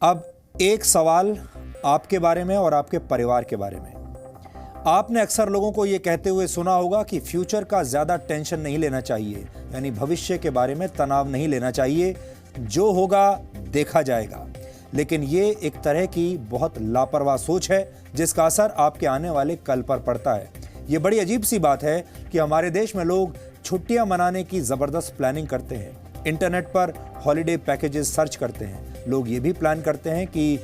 अब एक सवाल आपके बारे में और आपके परिवार के बारे में। आपने अक्सर लोगों को यह कहते हुए सुना होगा कि फ्यूचर का ज्यादा टेंशन नहीं लेना चाहिए, यानी भविष्य के बारे में तनाव नहीं लेना चाहिए, जो होगा देखा जाएगा। लेकिन ये एक तरह की बहुत लापरवाह सोच है जिसका असर आपके आने वाले कल पर पड़ता है। ये बड़ी अजीब सी बात है कि हमारे देश में लोग छुट्टियां मनाने की जबरदस्त प्लानिंग करते हैं, इंटरनेट पर हॉलिडे पैकेजेस सर्च करते हैं। लोग ये भी प्लान करते हैं कि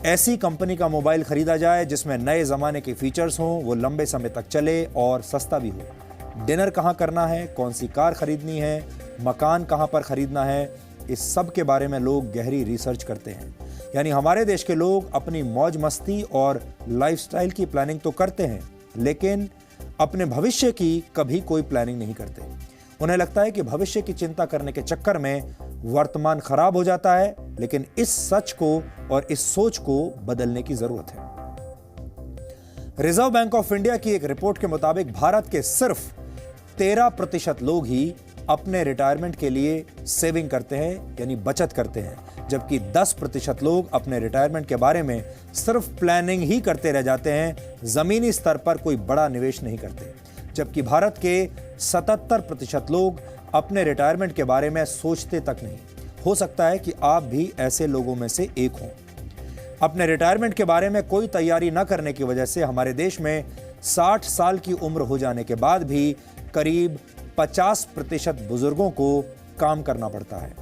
ऐसी कंपनी का मोबाइल खरीदा जाए जिसमें नए ज़माने के फीचर्स हों, वो लंबे समय तक चले और सस्ता भी हो। डिनर कहाँ करना है, कौन सी कार खरीदनी है, मकान कहाँ पर खरीदना है, इस सब के बारे में लोग गहरी रिसर्च करते हैं। यानी हमारे देश के लोग अपनी मौज मस्ती और लाइफस्टाइल की प्लानिंग तो करते हैं, लेकिन अपने भविष्य की कभी कोई प्लानिंग नहीं करते। उन्हें लगता है कि भविष्य की चिंता करने के चक्कर में वर्तमान खराब हो जाता है, लेकिन इस सच को और इस सोच को बदलने की जरूरत है। रिजर्व बैंक ऑफ इंडिया की एक रिपोर्ट के मुताबिक भारत के सिर्फ 13% लोग ही अपने रिटायरमेंट के लिए सेविंग करते हैं, यानी बचत करते हैं, जबकि 10% लोग अपने रिटायरमेंट के बारे में सिर्फ प्लानिंग ही करते रह जाते हैं, जमीनी स्तर पर कोई बड़ा निवेश नहीं करते। जबकि भारत के 77% लोग अपने रिटायरमेंट के बारे में सोचते तक नहीं। हो सकता है कि आप भी ऐसे लोगों में से एक हों। अपने रिटायरमेंट के बारे में कोई तैयारी न करने की वजह से हमारे देश में 60 साल की उम्र हो जाने के बाद भी करीब 50% बुजुर्गों को काम करना पड़ता है।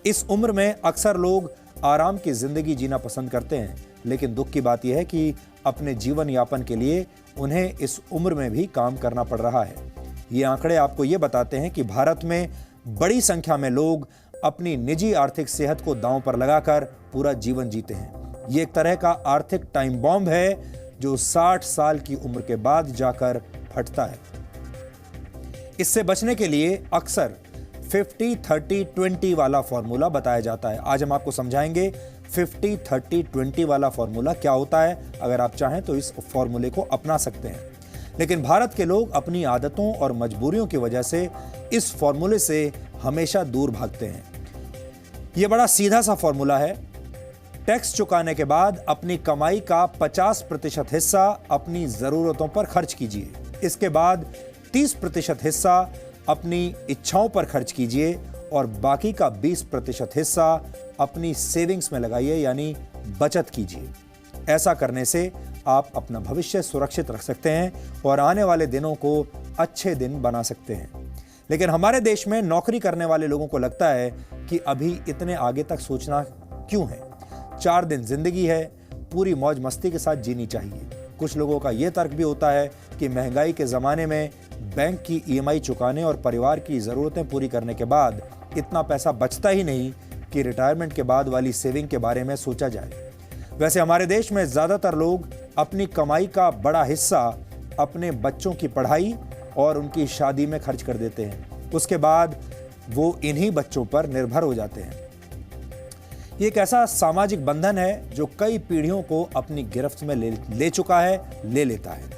इस उम्र में अक्सर लोग आराम की जिंदगी जीना पसंद करते हैं, लेकिन दुख की बात यह है कि अपने जीवन यापन के लिए उन्हें इस उम्र में भी काम करना पड़ रहा है। ये आंकड़े आपको ये बताते हैं कि भारत में बड़ी संख्या में लोग अपनी निजी आर्थिक सेहत को दांव पर लगाकर पूरा जीवन जीते हैं। ये एक तरह का आर्थिक टाइम बॉम्ब है जो 60 साल की उम्र के बाद जाकर फटता है। इससे बचने के लिए अक्सर 50-30-20 वाला फॉर्मूला बताया जाता है। आज हम आपको समझाएंगे 50-30-20 वाला फॉर्मूला क्या होता है। अगर आप चाहें तो इस फॉर्मूले को अपना सकते हैं, लेकिन भारत के लोग अपनी आदतों और मजबूरियों की वजह से इस फॉर्मूले से हमेशा दूर भागते हैं। यह बड़ा सीधा सा फॉर्मूला है। टैक्स चुकाने के बाद अपनी कमाई का 50% हिस्सा अपनी जरूरतों पर खर्च कीजिए। इसके बाद 30% हिस्सा अपनी इच्छाओं पर खर्च कीजिए और बाकी का 20% हिस्सा अपनी सेविंग्स में लगाइए, यानी बचत कीजिए। ऐसा करने से आप अपना भविष्य सुरक्षित रख सकते हैं और आने वाले दिनों को अच्छे दिन बना सकते हैं। लेकिन हमारे देश में नौकरी करने वाले लोगों को लगता है कि अभी इतने आगे तक सोचना क्यों है, 4 दिन जिंदगी है, पूरी मौज मस्ती के साथ जीनी चाहिए। कुछ लोगों का यह तर्क भी होता है कि महंगाई के ज़माने में बैंक की EMI चुकाने और परिवार की ज़रूरतें पूरी करने के बाद इतना पैसा बचता ही नहीं कि रिटायरमेंट के बाद वाली सेविंग के बारे में सोचा जाए। वैसे हमारे देश में ज़्यादातर लोग अपनी कमाई का बड़ा हिस्सा अपने बच्चों की पढ़ाई और उनकी शादी में खर्च कर देते हैं। उसके बाद वो इन्हीं बच्चों पर निर्भर हो जाते हैं। ये एक ऐसा सामाजिक बंधन है जो कई पीढ़ियों को अपनी गिरफ्त में ले चुका है, ले लेता है।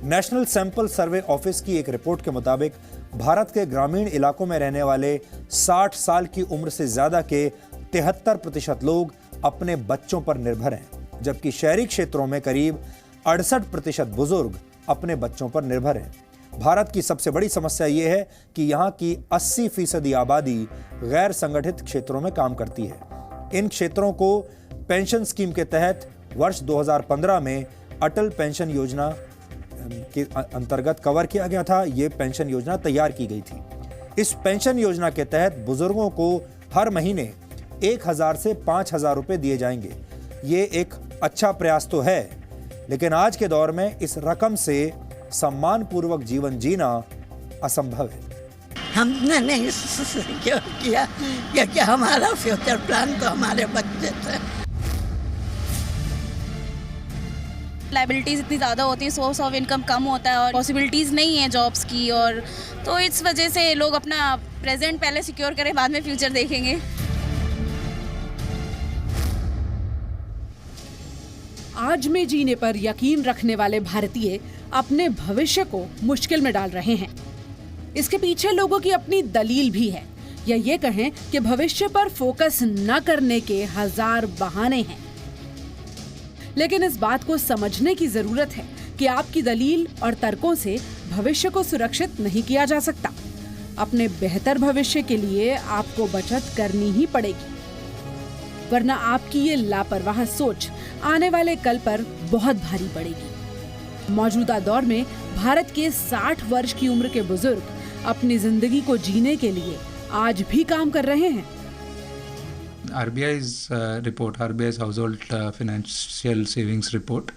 नेशनल सैंपल सर्वे ऑफिस की एक रिपोर्ट के मुताबिक भारत के ग्रामीण इलाकों में रहने वाले 60 साल की उम्र से ज्यादा के 73% लोग अपने बच्चों पर निर्भर हैं, जबकि शहरी क्षेत्रों में करीब 68% बुजुर्ग अपने बच्चों पर निर्भर हैं। भारत की सबसे बड़ी समस्या यह है कि यहाँ की 80% आबादी गैर संगठित क्षेत्रों में काम करती है। इन क्षेत्रों को पेंशन स्कीम के तहत वर्ष 2015 में अटल पेंशन योजना के अंतर्गत कवर किया गया था। ये पेंशन योजना तैयार की गई थी। इस पेंशन योजना के तहत बुजुर्गों को हर महीने 1000 से 5000 रुपए दिए जाएंगे। ये एक अच्छा प्रयास तो है, लेकिन आज के दौर में इस रकम से सम्मानपूर्वक जीवन जीना असंभव है। हमने नहीं सिक्योर किया क्योंकि हमारा फ्यूचर प्लान तो हमारे बच्चे थे। लाइबिलिटीज़ इतनी ज़्यादा होती है, सोर्स ऑफ इनकम कम होता है और पॉसिबिलिटीज़ नहीं है जॉब्स की, और तो इस वजह से लोग अपना प्रेजेंट पहले सिक्योर करें, बाद में फ्यूचर देखेंगे। आज में जीने पर यकीन रखने वाले भारतीय अपने भविष्य को मुश्किल में डाल रहे हैं। इसके पीछे लोगों की अपनी दलील भी है। या ये कहें कि भविष्य पर फोकस न करने के हजार बहाने हैं। लेकिन इस बात को समझने की जरूरत है कि आपकी दलील और तर्कों से भविष्य को सुरक्षित नहीं किया जा सकता। अपने बेहतर भविष्य के लिए आपको बचत करनी ही पड़ेगी, वरना आपकी ये लापरवाह सोच आने वाले कल पर बहुत भारी पड़ेगी। मौजूदा दौर में भारत के 60 वर्ष की उम्र के बुजुर्ग अपनी जिंदगी को जीने के लिए आज भी काम कर रहे हैं। RBI's report, RBI's household financial savings report,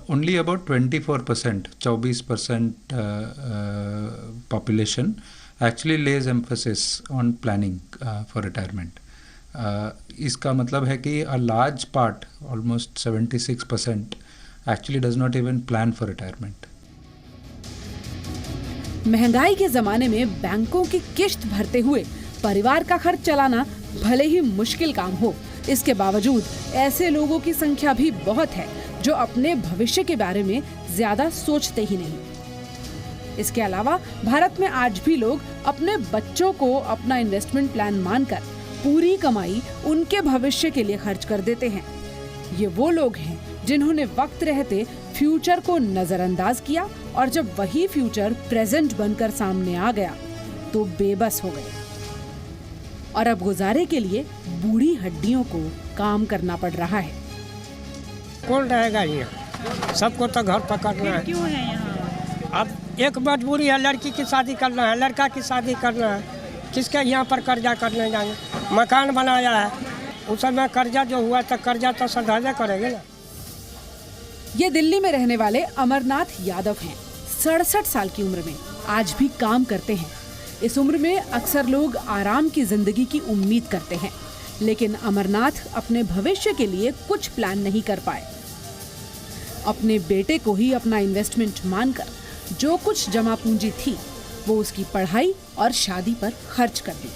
only about 24%, 24% population actually lays emphasis on planning for retirement. इसका मतलब है कि a large part, almost 76%, actually does not even plan for retirement. महंगाई के जमाने में बैंकों की किश्त भरते हुए परिवार का खर्च चलाना भले ही मुश्किल काम हो, इसके बावजूद ऐसे लोगों की संख्या भी बहुत है जो अपने भविष्य के बारे में ज्यादा सोचते ही नहीं। इसके अलावा भारत में आज भी लोग अपने बच्चों को अपना इन्वेस्टमेंट प्लान मानकर पूरी कमाई उनके भविष्य के लिए खर्च कर देते हैं। ये वो लोग हैं जिन्होंने वक्त रहते फ्यूचर को नजरअंदाज किया और जब वही फ्यूचर प्रेजेंट बनकर सामने आ गया तो बेबस हो गए और अब गुजारे के लिए बूढ़ी हड्डियों को काम करना पड़ रहा है। कौन रहेगा यहाँ? सबको तो घर पकड़ना है। क्यों है यहाँ? अब एक मजबूरी है, लड़की की शादी करना है, लड़का की शादी करना है, किसके यहाँ पर कर्जा करने जाएंगे? मकान बनाया है, उस समय कर्जा जो हुआ तो कर्जा तो सधाजे करेंगे ना। ये दिल्ली में रहने वाले अमरनाथ यादव हैं। 67 साल की उम्र में आज भी काम करते हैं। इस उम्र में अक्सर लोग आराम की जिंदगी की उम्मीद करते हैं, लेकिन अमरनाथ अपने भविष्य के लिए कुछ प्लान नहीं कर पाए। अपने बेटे को ही अपना इन्वेस्टमेंट मानकर जो कुछ जमा पूंजी थी वो उसकी पढ़ाई और शादी पर खर्च कर दी।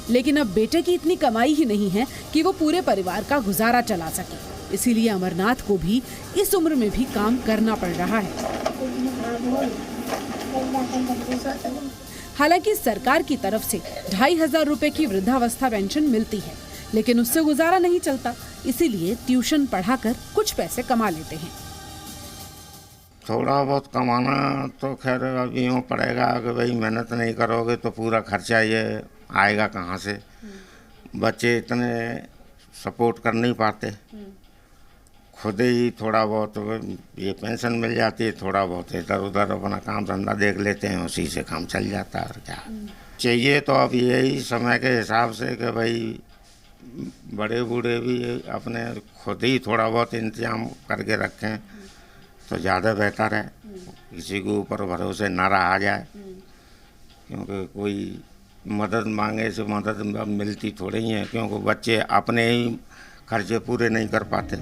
लेकिन अब बेटे की इतनी कमाई ही नहीं है कि वो पूरे परिवार का गुजारा चला सके। इसीलिए अमरनाथ को भी इस उम्र में भी काम करना पड़ रहा है। हालांकि सरकार की तरफ से 2500 रुपए की वृद्धावस्था पेंशन मिलती है, लेकिन उससे गुजारा नहीं चलता। इसीलिए ट्यूशन पढ़ाकर कुछ पैसे कमा लेते हैं। थोड़ा बहुत कमाना तो खैर अब यूँ पड़ेगा कि भाई मेहनत नहीं करोगे तो पूरा खर्चा ये आएगा कहाँ से। बच्चे इतने सपोर्ट कर नहीं पाते, खुद ही थोड़ा बहुत ये पेंशन मिल जाती है, थोड़ा बहुत इधर उधर अपना काम धंधा देख लेते हैं, उसी से काम चल जाता है। और क्या चाहिए तो अब यही समय के हिसाब से कि भाई बड़े बूढ़े भी अपने खुद ही थोड़ा बहुत इंतजाम करके रखें तो ज़्यादा बेहतर है। किसी के ऊपर भरोसे न रहा जाए, क्योंकि कोई मदद मांगे से मदद मिलती थोड़ी ही है, क्योंकि बच्चे अपने ही खर्चे पूरे नहीं कर पाते।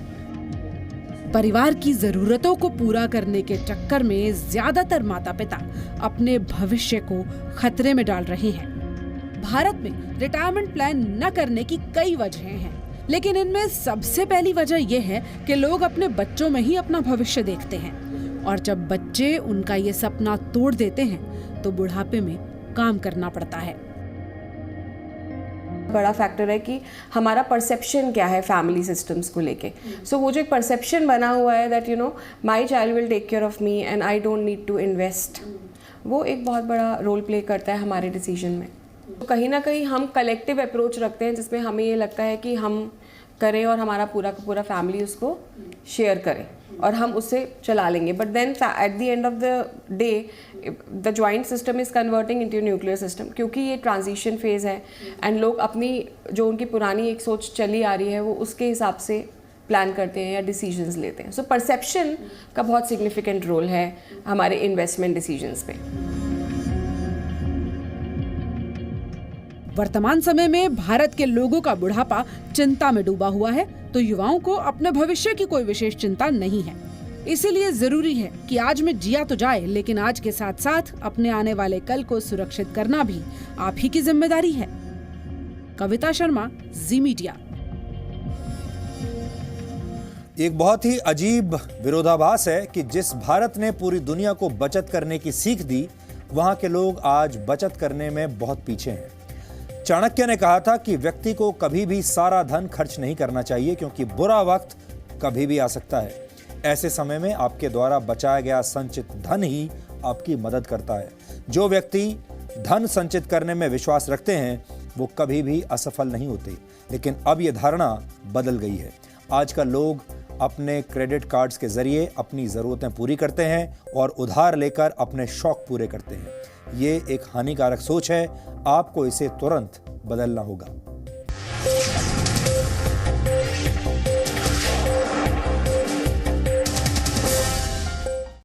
परिवार की जरूरतों को पूरा करने के चक्कर में ज्यादातर माता पिता अपने भविष्य को खतरे में डाल रहे हैं। भारत में रिटायरमेंट प्लान न करने की कई वजहें हैं, लेकिन इनमें सबसे पहली वजह यह है कि लोग अपने बच्चों में ही अपना भविष्य देखते हैं और जब बच्चे उनका ये सपना तोड़ देते हैं तो बुढ़ापे में काम करना पड़ता है। बड़ा फैक्टर है कि हमारा परसेप्शन क्या है फैमिली सिस्टम्स को लेके। सो वो जो एक परसेप्शन बना हुआ है that you know my child will take care of me and I don't need to invest, वो एक बहुत बड़ा रोल प्ले करता है हमारे डिसीजन में। तो कहीं ना कहीं हम कलेक्टिव अप्रोच रखते हैं जिसमें हमें ये लगता है कि हम करें और हमारा पूरा का पूरा फैमिली उसको शेयर करे और हम उससे चला लेंगे। But then at the end of the day the joint system is converting into nuclear system, क्योंकि ये ट्रांजिशन फेज़ है एंड लोग अपनी जो उनकी पुरानी एक सोच चली आ रही है वो उसके हिसाब से प्लान करते हैं या डिसीजंस लेते हैं। सो परसेप्शन का बहुत सिग्निफिकेंट रोल है हमारे इन्वेस्टमेंट डिसीजंस पे। वर्तमान समय में भारत के लोगों का बुढ़ापा चिंता में डूबा हुआ है, तो युवाओं को अपने भविष्य की कोई विशेष चिंता नहीं है। इसीलिए जरूरी है कि आज में जिया तो जाए, लेकिन आज के साथ साथ अपने आने वाले कल को सुरक्षित करना भी आप ही की जिम्मेदारी है। कविता शर्मा, जी मीडिया। एक बहुत ही अजीब विरोधाभास है कि जिस भारत ने पूरी दुनिया को बचत करने की सीख दी, वहां के लोग आज बचत करने में बहुत पीछे हैं। चाणक्य ने कहा था कि व्यक्ति को कभी भी सारा धन खर्च नहीं करना चाहिए, क्योंकि बुरा वक्त कभी भी आ सकता है। ऐसे समय में आपके द्वारा बचाया गया संचित धन ही आपकी मदद करता है। जो व्यक्ति धन संचित करने में विश्वास रखते हैं वो कभी भी असफल नहीं होते। लेकिन अब ये धारणा बदल गई है। आजकल लोग अपने क्रेडिट कार्ड्स के जरिए अपनी ज़रूरतें पूरी करते हैं और उधार लेकर अपने शौक पूरे करते हैं। ये एक हानिकारक सोच है। आपको इसे तुरंत बदलना होगा।